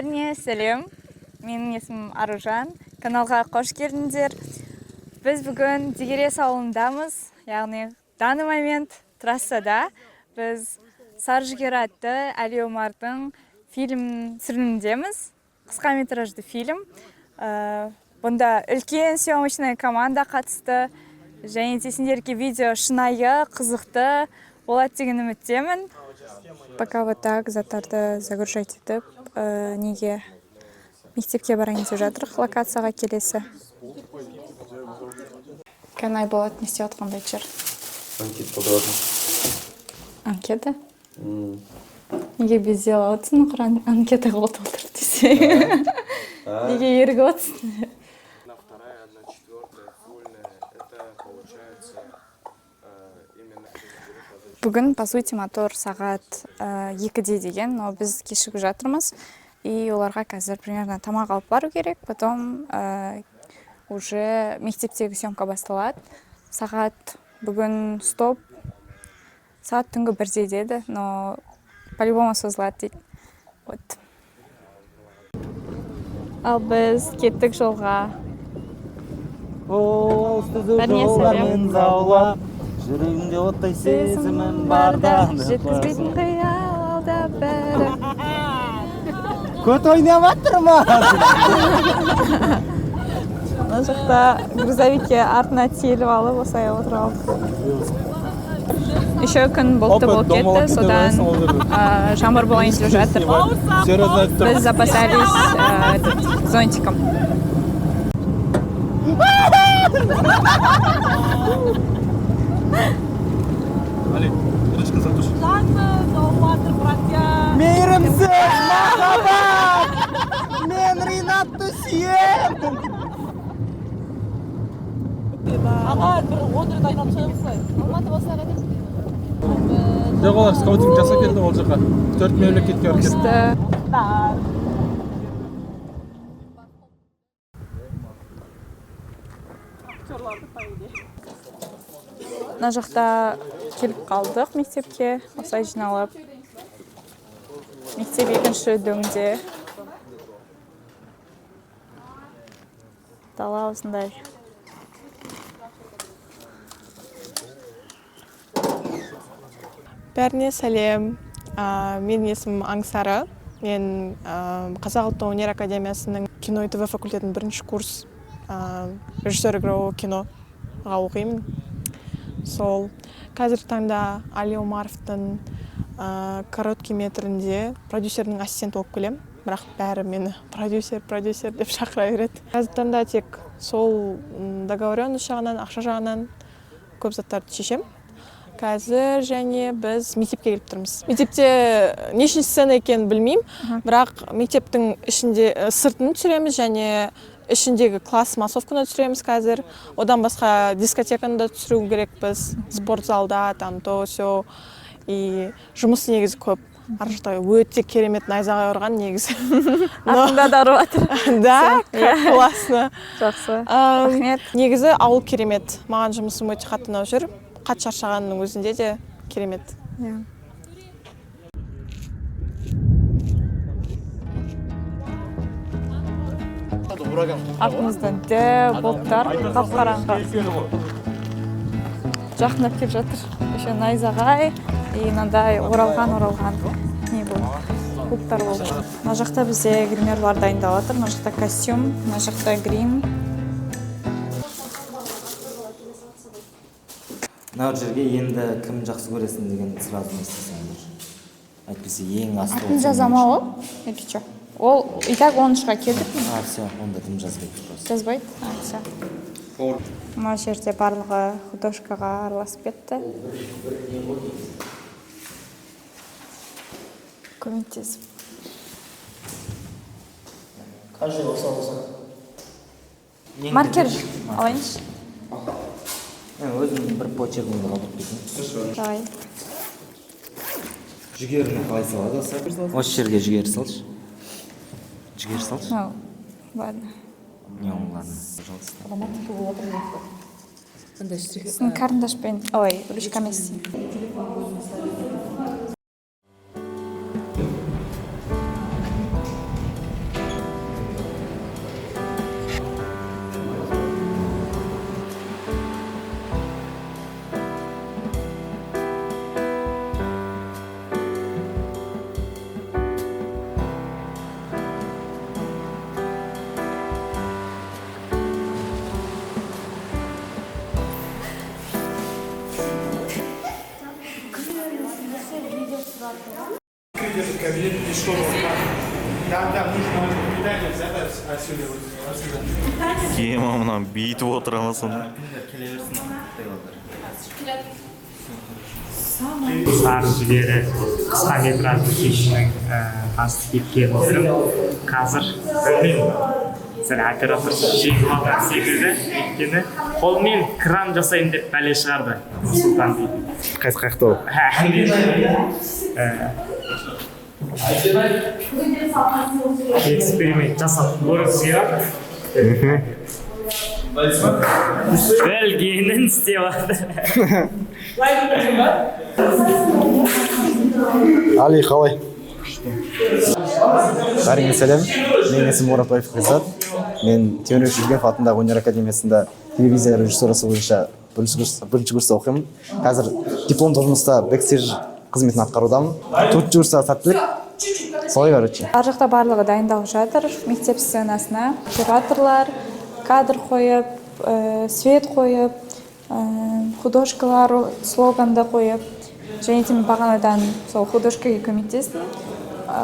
Бәріне сәлем. Менің есімім Аружан. Каналға қош келдіңдер. Біз бүгін Дегерес ауылындамыз, яғни данный момент трассада. Біз Саржігер атты Әли Омардың фильм түсірілімдеміз. Қысқа метражды фильм. Бұнда үлкен съемочная команда қатысты. Және де сендерге видео шынайы, қызықты болады деген үміттемін. Пока вот так заттарды загружать етіп, неге мектепке барайын деп жатыр, локацияға келесі. Қандай болады, не істеп отқандай жер? Анкета қолдаватыр. Анкета? Неге бездел отсын, құран анкета қолды отыр десе. Неге ергі отсын? Бүгін, по сути, мотор сағат 2-де деген, но біз кешігіп жатырмыз. И оларға қазір примерно тамақ алып бару керек. Потом уже мектептегі съемка басталады. Сағат бүгін стоп. Сағат түнгі 1-де деді, но по-любому созылады дейді. Вот. Ал біз кеттік жолға. Бәріне сәлем. Жүрегімде оттай сезімім барда. Жеткізбейтін қиялда бәрі. Көт ойнаматтыр ма? Мына жақта грузовикке артына тиеліп алып, осай отырып алдық. Еще күн бұлтты болып кетті, содан жаңбыр болайын деп жатыр. Біз запасались зонтиком. Али, ручка затуши. Мейірімсіз, махаббат! Мен Ринатты сүйем! Аға, бір 10 рет айналып шығамыз. Алматы болса қайтеміз? Жоқ, олар скаутинг жасап келді ол жаққа. 4 мемлекетке барып келді. Мына жақта келіп қалдық мектепке, осай жиналып. Мектеп екінші дөңде. Дала осындай. Бәріне сәлем. Менің есімім Аңсары. Мен Қазақ ұлттық өнер академиясының кино и ТВ факультетінің 1-ші курс режиссер игрового киноға оқимын. Сол қазіргі таңда Али Омаровтың короткий метрінде продюсердің ассистенті болып келем. Бірақ бәрі мені продюсер деп шақыра береді. Қазіргі таңда тек сол договоренность жағынан, ақша жағынан көп заттарды шешем. Қазір және біз мектепке келіп тұрмыз. Мектепте нешінші сцена екенін білмеймін, бірақ мектептің ішінде сыртын түсіреміз және ішіндегі класс массовканы түсіреміз қазір. Одан басқа дискотеканы да түсіру керекпіз. Спортзалда, там то все. И жұмыс негізі көп. Аржықта өте керемет найзағай ұрған негізі. Артында да ұрып жатыр. Да, классно. Жақсы. Рахмет. Негізі ауыл керемет. Маған жұмысым өте қатты ұнап жүр. Қат шаршағанның өзінде де керемет. Артымыздан бұлттар, қап-қараңғы. Жақындап келіп жатыр. Еще найзағай, и мынандай оралған не болды, бұлттар болды. Мына жақта бізде гримерлар дайындалып жатыр. Мына жақта костюм, мына жақта грим. Мына жерге енді кім жақсы көресің деген сразу не істесеңдер. Әйтпесе ең асты Атын жазама ол? Или что? Ол и так 10-шыға келдік. Все, онда кім жазбайды. Жазбайды? Все. Мына жерде барлығы художкаға араласып кетті. Көмектесіп. Қанша болса. Маркер алайыншы. Өзім бір почеркімді қалдырып кетейін. Давай. Жүгеріні қалай салады? Осы жерге жүгері салшы. Жүгері салшы. Ну, ладно. Не, ладно, пожалуйста. Сіздің карандашпен, ой, ручкамен істейін. Кема мынаны бүйтіп отырамын сонда. Қыздар жігері қысқа метражды фильмнің басты кейіпкері болып қазір білмеймін сен оператор жеңіп алған секілді, өйткені қолмен кран жасаймын деп бәле шығарды Нұрсұлтан дейді. Қайсы қаяқта ол? Эксперимент жасап көрсек білгенін істеп алды. Али, қалай? Бәріңе сәлем. Менің есімім Мұратбаев Ғизат. Мен Темірбек Жүргенов атындағы өнер академиясында телевизия режиссурасы бойынша бірінші курста оқимын. Қазір дипломдық жұмыста бэкстейдж қызметін атқарудамын. 4 курста сәттілік. Солай короче. Ар жақта барлығы дайындалып жатыр. Мектеп сценасына операторлар, кадр қойып, свет қойып, художкалар слоганды қойып, және де бағанадан сол художкаға көмектестім.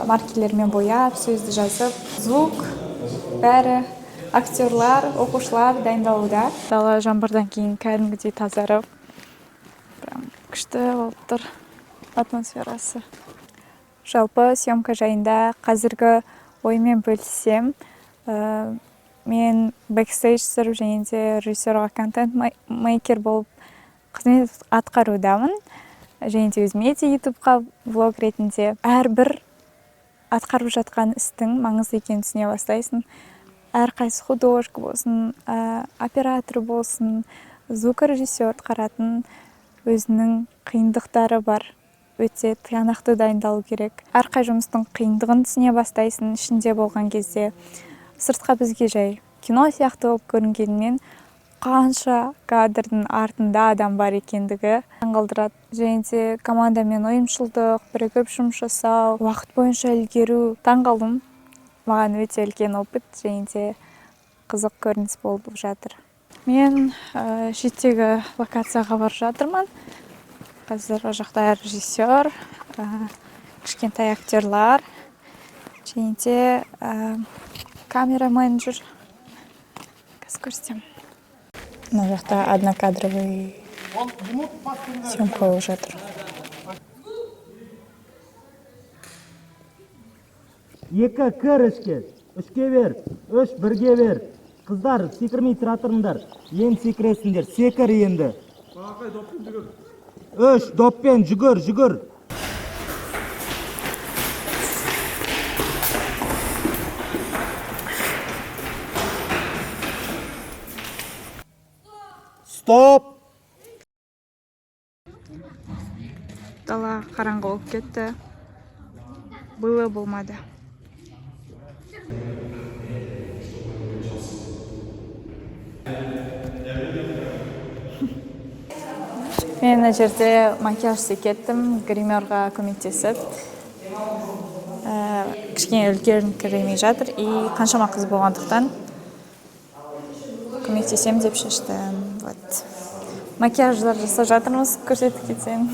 Маркерлермен бояп, сөзді жазып, звук, бәрі, актерлар, оқушылар дайындалуда. Дала жаңбырдан кейін кәдімгідей тазарып, прям күшті болып тұр атмосферасы. Жалпы съемка жайында қазіргі оймен бөліссем, мен бэкстейджер және де режиссерға контент-мейкер болып қызмет атқарудамын. Және де өзіме де ютубқа влог ретінде әрбір атқарып жатқан істің маңызды екенін түсіне бастайсың. Әрқайсы художник болсын, оператор болсын, звукорежиссер атқаратын өзінің қиындықтары бар. Өте тиянақты дайындалу керек. Әрқай жұмыстың қиындығын түсіне бастайсың ішінде болған кезде. Сыртқа бізге жай кино сияқты болып көрінгенмен қанша кадрдың артында адам бар екендігі таңғалдырады. Және де командамен ұйымшылдық, бірігіп жұмыс жасау, уақыт бойынша үлгеру таңғалдым. Маған өте үлкен опыт және де қызық көрініс болып жатыр. Мен шеттегі локацияға барып жатырмын. Қазір жақта режиссер, кішкентай актерлар, және де камера менеджер. Қазір көрсетемін. Мына жақта однокадровый съемка болып жатыр. Екі кір ішке, үшке бер, үш бірге бер. Қыздар, секірмей тұра тұрыңдар. Ең секіресіңдер, секір енді. Үш, доппен жүгір, жүгір. Стоп! Дала қараңғы болып кетті. Было болмады. Мен мына жерде макияж істеп кеттім, гримерға көмектесіп. Кішкене үлгеріңкіремей жатыр, и қаншама қыз болғандықтан көмектесем деп шештім. Макияждар жасап жатырмыз, көрсетіп кетсем.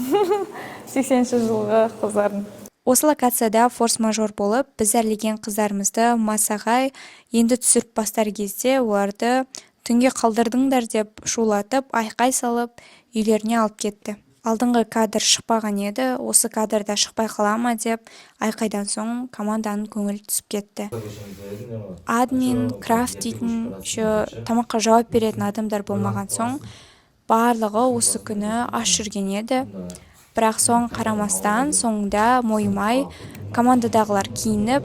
80-ші жылғы қыздардың. Осы локацияда форс-мажор болып, біз әрлеген қыздарымызды массаға енді түсіріп бастар кезде оларды түнге қалдырдыңдар деп шулатып, айқай салып, үйлеріне алып кетті. Алдыңғы кадр шықпаған еді, осы кадрда шықпай қала ма деп айқайдан соң команданың көңіл түсіп кетті. Админ, крафт дейтін тамаққа жауап беретін адамдар болмаған соң, барлығы осы күні аш жүрген еді. Бірақ соң қарамастан, соңында мойымай, командадағылар киініп,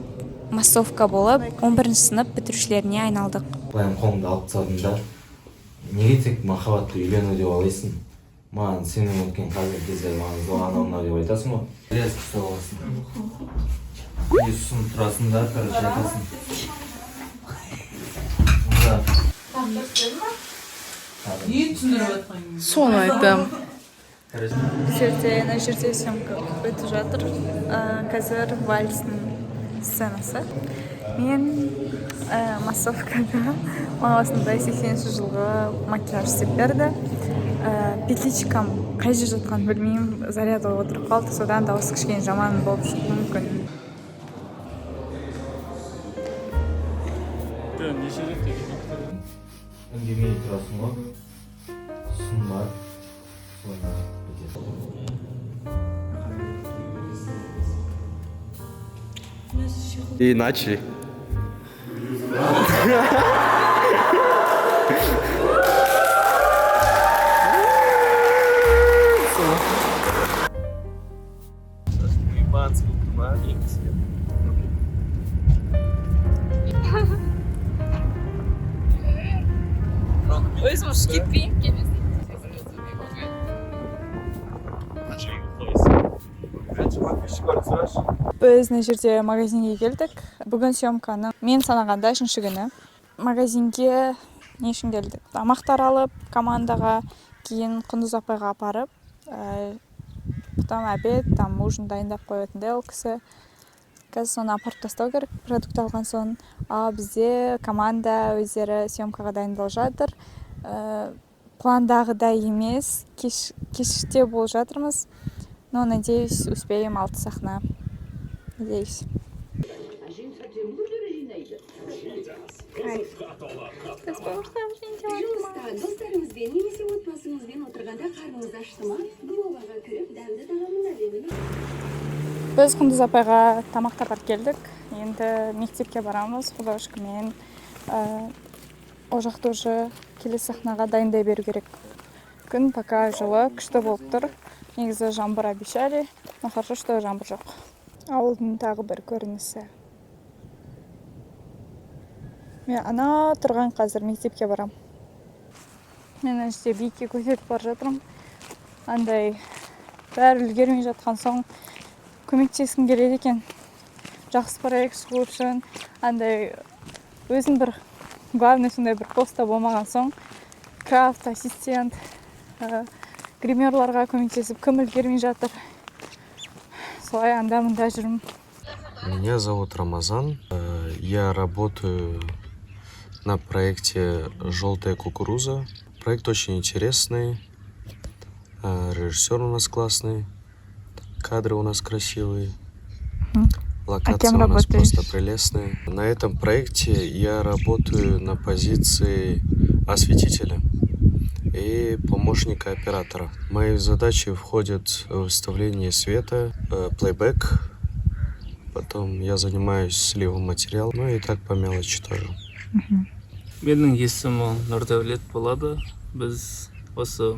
массовка болып, 11-ші сынып бітірушілеріне айналдық. Былайым қолымды алып тастадым да, неге тек махаббатты үйлену деп алайсың? Маған сенің өткен қазір кезде маңызды анау деп айтасың ғой. Резко соғасың. Есусың тұрасыңдар, короче, айтасың. Соны айтам. Мына жерде съемка өтіп жатыр. Қазір вальстың сценасы. Мен массовкада маған осындай 80-ші жылғы макияж істеп берді. Петличкам қай жерде жатқанын білмеймін, зарядка отырып қалды, содан дауыс кішкене жаман болып шықты мүмкін. Үндемей тұрасың ғой. Сын бар. И начали. Өзім ұшып кетпеймін. Біз мына жерде магазинге келдік. Бүгін съемканың мен санағанда 3-ші күні. Магазинге не үшін келдік? Тамақтар алып, командаға, кейін Құндыз апайға апарып, потом обед, там ужин дайындап қоятындай ол кісі. Қазір соны апарып тастау керек, продукт алған соң. Бізде команда өздері съемкаға дайындалып жатыр. Пландағыдай емес, кеште болып жатырмыз. Но, надеюсь, успеем 6 сахна. Надеюсь. Достарыңызбен немесе отбасыңызбен отырғанда қарныңыз ашты ма? Блогаға кіріп дәмді тағамын әлемін. Біз Құндыз апайға тамақ тапар келдік. Енді мектепке барамыз художкамен. Ол жақта уже келесі сахнаға дайындай беру керек. Күн пока жылы, күшті болып тұр. Негізі жаңбыр обещали, но хорошо, что жаңбыр жоқ. Ауылдың тағы бір көрінісі. Мен ана тұрған қазір мектепке барам. Мен әште биікке көтеріп бар жатырмын. Андай бәрі үлгермей жатқан соң көмектескім келеді екен. Жақсы проект шығу үшін, андай өзім бір главный сондай бір поста болмаған соң, крафт, ассистент, гримерларға көмектесіп, кім үлгермей жатыр. Солай анда-мында жүрмін. Меня зовут Рамазан. Я работаю на проекте «Желтая кукуруза». Проект очень интересный. Режиссер у нас классный. Кадры у нас красивые. Локации у нас просто прелестные. На этом проекте я работаю на позиции осветителя и помощника оператора. Мои задачи входят в выставление света, плейбэк, потом я занимаюсь сливом материала, ну и так по мелочи тоже. Менің есімім Нұрдәулет болады. Біз осы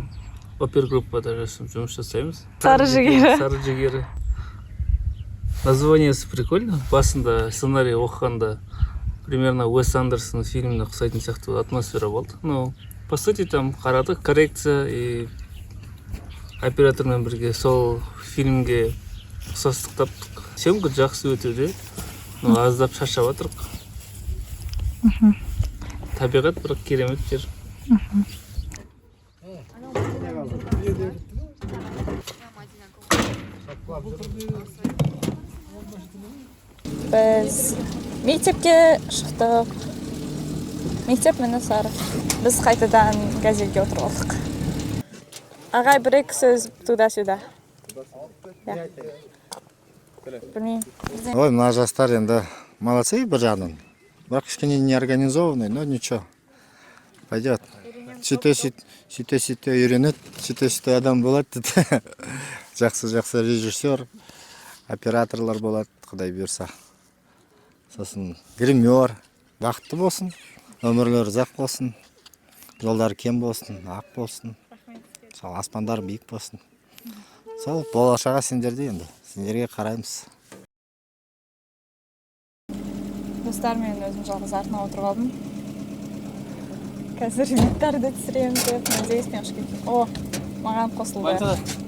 опергруппада жұмыс жасаймыз. Сары жігері. Сары жігері. Названиесі прикольно. Басында сценарий оқығанда примерно Уэс Андерсон фильміне ұқсайтын сияқты атмосфера болды. Но по сути там қарадық, коррекция и оператормен бірге сол фильмге ұқсастық таптық. Съемка жақсы өтуде, но аздап шаршап отырық. Табиғат бірақ керемет жер. Біз мектепке шықтық. Мектеп мені сары. Біз қайтадан газельге отырып алдық. Ағай бір-екі сөз туда-сюда. Білмеймін. Ой, мына жастар енді молодцы бір жағынан. Бірақ кішкене неорганизованный, но ничего. Пойдет. Сөйте үйренеді, сөйте адам болады. Жақсы режиссер, операторлар болады, құдай бұйырса. Сосын гример, бақытты болсын, өмірлері ұзақ болсын, жолдары кем болсын, ақ болсын, сол аспандар биік болсын. Сол болашаққа сендерде енді, сендерге қараймыз. Достар, мен өзім жалғыз артына отырып алдым. Қазір ремонттарды түсіремін деп, надеюсь, мен ұшып кетейін. О, маған қосылды.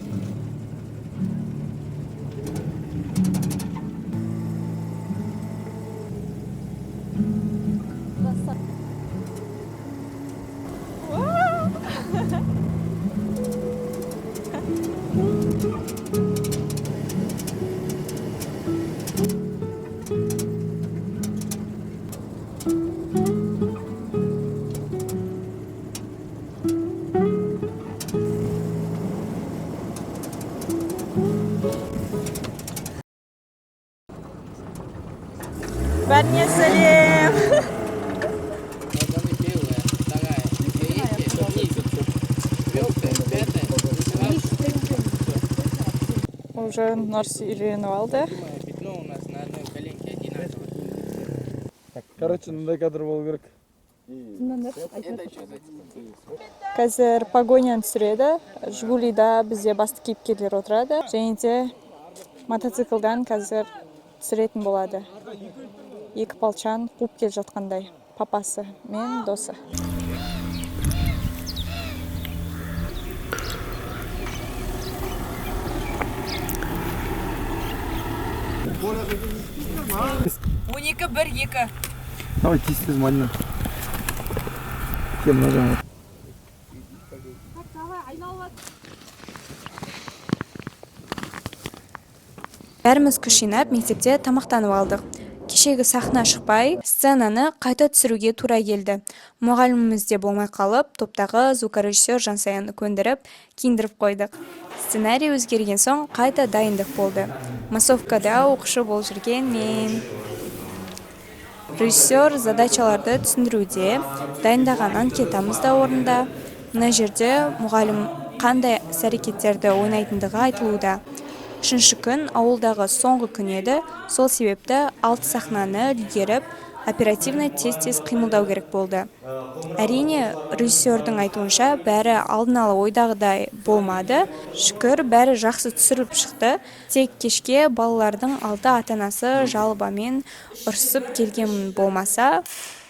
Бәріне сәлем. Уже Норси үйреніп алды. Короче, мындай кадр болу керек. Қазір погоняны түсіреді. Жигулида бізде басты кейіпкерлер отырады. Және де мотоциклдан қазір түсіретін болады. Екі палчан қуып келе жатқандай. Папасы мен досы. Он екі, бір, екі. Давай, тиістіз мадина. Кем нажам. Бәріміз күш жинап мектепте тамақтанып алдық. Кешегі сахна шықпай, сценаны қайта түсіруге тура келді. Мұғаліміміз де болмай қалып, топтағы звукорежиссер Жансаяны көндіріп, киіндіріп қойдық. Сценарий өзгерген соң қайта дайындық болды. Массовкада оқушы болып жүрген мен. Режиссер задачаларды түсіндіруде, дайындаған анкетамыз да орында. Мына жерде мұғалім қандай іс-әрекеттерді ойнайтындығы айтылуда. 3-ші күн ауылдағы соңғы күн еді, сол себепті 6 сахнаны үлгеріп, оперативно тез-тез қимылдау керек болды. Әрине, режиссердің айтуынша бәрі алдын ала ойдағыдай болмады. Шүкір, бәрі жақсы түсіріліп шықты. Тек кешке балалардың алты ата-анасы жалобамен ұрсып келген болмаса,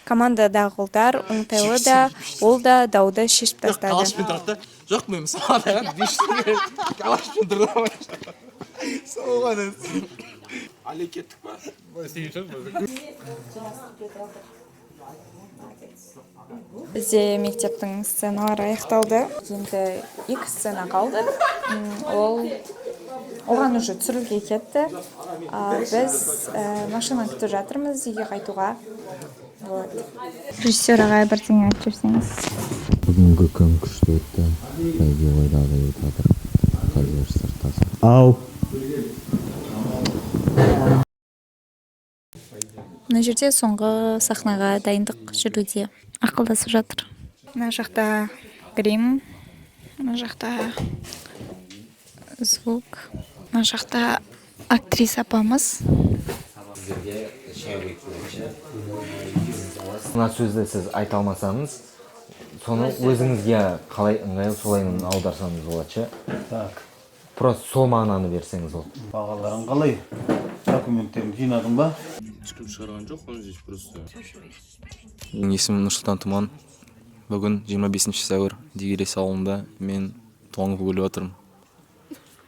командадағылар оңтайлы да, ол да дауды шешіп тастады. Жоқ, мен сағадаған 5 теңге калашпен тұрдым. Соған өтсін. Али кеттік па? Бізде мектептің сценалары аяқталды. Енді 2 сцена қалды. Оған уже түсірілге кетті. Біз машина күтіп жатырмыз, үйге қайтуға. Режиссер ағай бірдеңе айтып жүрсеңіз. Бүгінгі күн күшті өтті. Бәйге ойдағыдай өтіп жатыр. Қазір сырттасы. Ау! Мына жерде соңғы сахнаға дайындық жүруде. Ақылдасып жатыр. Мына жақта грим, мына жақта звук, мына жақта актриса апамыз. Мына сөзді сіз айта алмасаңыз, соны өзіңізге қалай ыңғайлы солайын аударсаңыз болады. Так. Просто сол мағынаны берсеңіз ол. Бағаларың қалай? Документтерін жинадың ба? Ешкім шығарған жоқ, оны здесь просто. Менің есімім Нұрсұлтан Тұман. Бүгін 25 сәуір Дегерес ауылында мен туған күн көңіліп отырмын.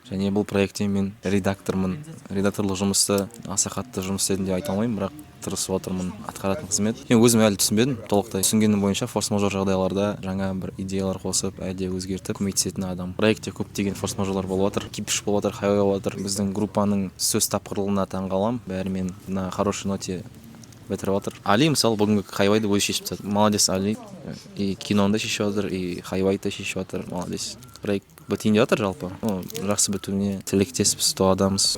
Және бұл проектте мен редактормын. Редакторлық жұмысты аса қатты жұмыс істедім деп айта алмаймын, бірақ тырысып отырмын атқаратын қызмет. Мен өзім әлі түсінбедім толықтай. Түсінгенім бойынша форс-мажор жағдайларда жаңа бір идеялар қосып, әлде өзгертіп көмектесетін адам. Проектте көптеген форс-мажорлар болып жатыр, кипиш болып жатыр, хайуай болып жатыр. Біздің группаның сөз тапқырлығына таңғаламын. Бәрімен на хороший ноте бітіріп жатыр. Али мысалы бүгінгі хайуайды өзі шешіп тастады. Молодец Али. И киноны да шешіп жатыр, и хайуайды да шешіп жатыр. Молодец. Проект бітейін деп жатыр жалпы. Жақсы бітуіне тілектеспіз, дуадамыз.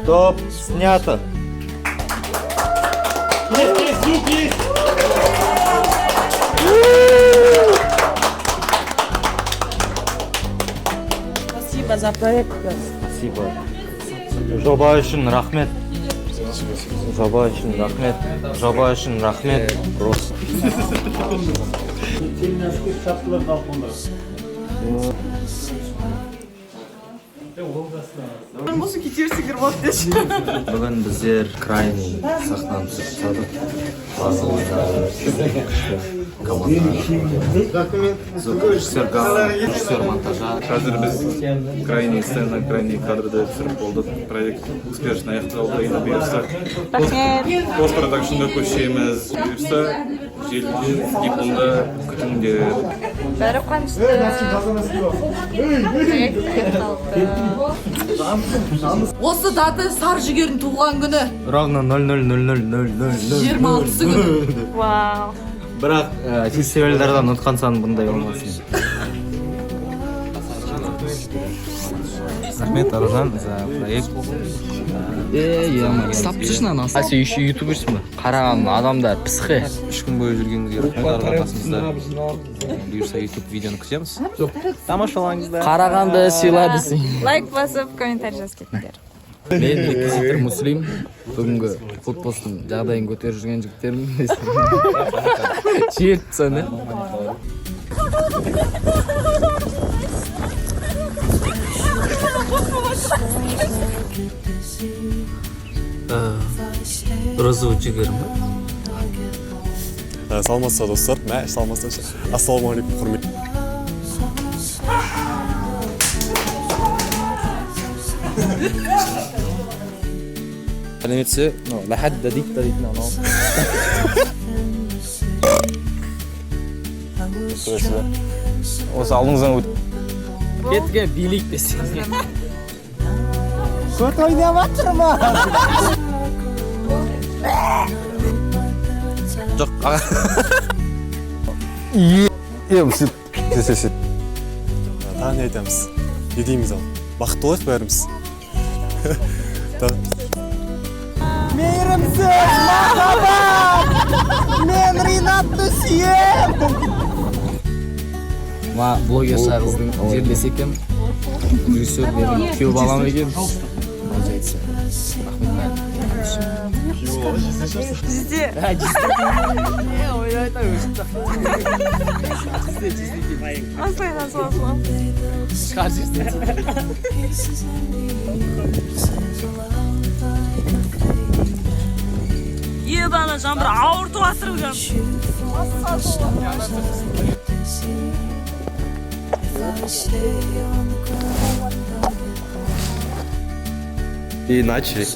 Стоп, снято. Спасибо за проект. Спасибо. Жоба үшін рахмет. Жоба үшін рахмет. Жоба үшін рахмет. Бүгін біздер крайний сахнаны түсіріп тастадық. Звукорежиссер Галан, режиссер монтажа. Қазір біз крайний сцена, крайний кадрды түсіріп болдық. Проект успешно аяқталды. Енді бұйырса постпродакшнға көшеміз. Бұйырса желіде дипломда күтіңдер. Бәрі қуанышты. Осы даты сар жігердің туған күні. Ровно 00:00:00:00. 26 күні. Вау. Бірақ фестивальдардан ұтқан сан бұндай болмасын. Рахмет, Аружан, за проект. Стап тұшынан аса. Сен еще ютуберсің бе? Қараған адамдар пысқы. 3 күн бойы жүргеніңізге рахмет, араласымызда. Бұйырса ютуб видеоны күтеміз. Тамашалаңыздар. Қарағанды сыйладысың. Лайк басып, комментарий жазып кетіңдер. Мен реквизитор Муслим. Бүгінгі футболстың жағдайын көтеріп жүрген жігіттермін. Жетсін, не? Розовый жігер ма? Саламатсыздар достар. Саламатсыздар. Ассалаумағалейкум, құрмет. Сәлеметсіз, ләхәт дәдик дәдикін анау. Осы алдыңыздан өт. Кетке билік десең. Көт ойнап атырма. Жоқ, Тағы не айтамыз? Не дейміз ал? Бақытты болайық бәріміз. Мейірімсіз махаббат. Мен Ринатты сүйем. Ма блогерша қыздың жерлесі екен. Режиссер менің күйеу балам екен. Жүзде. Ойлайта өшті. Асайдан соғылам. Шығар жүрсін. Ебаны жан бір ауырту асырылған. И начали.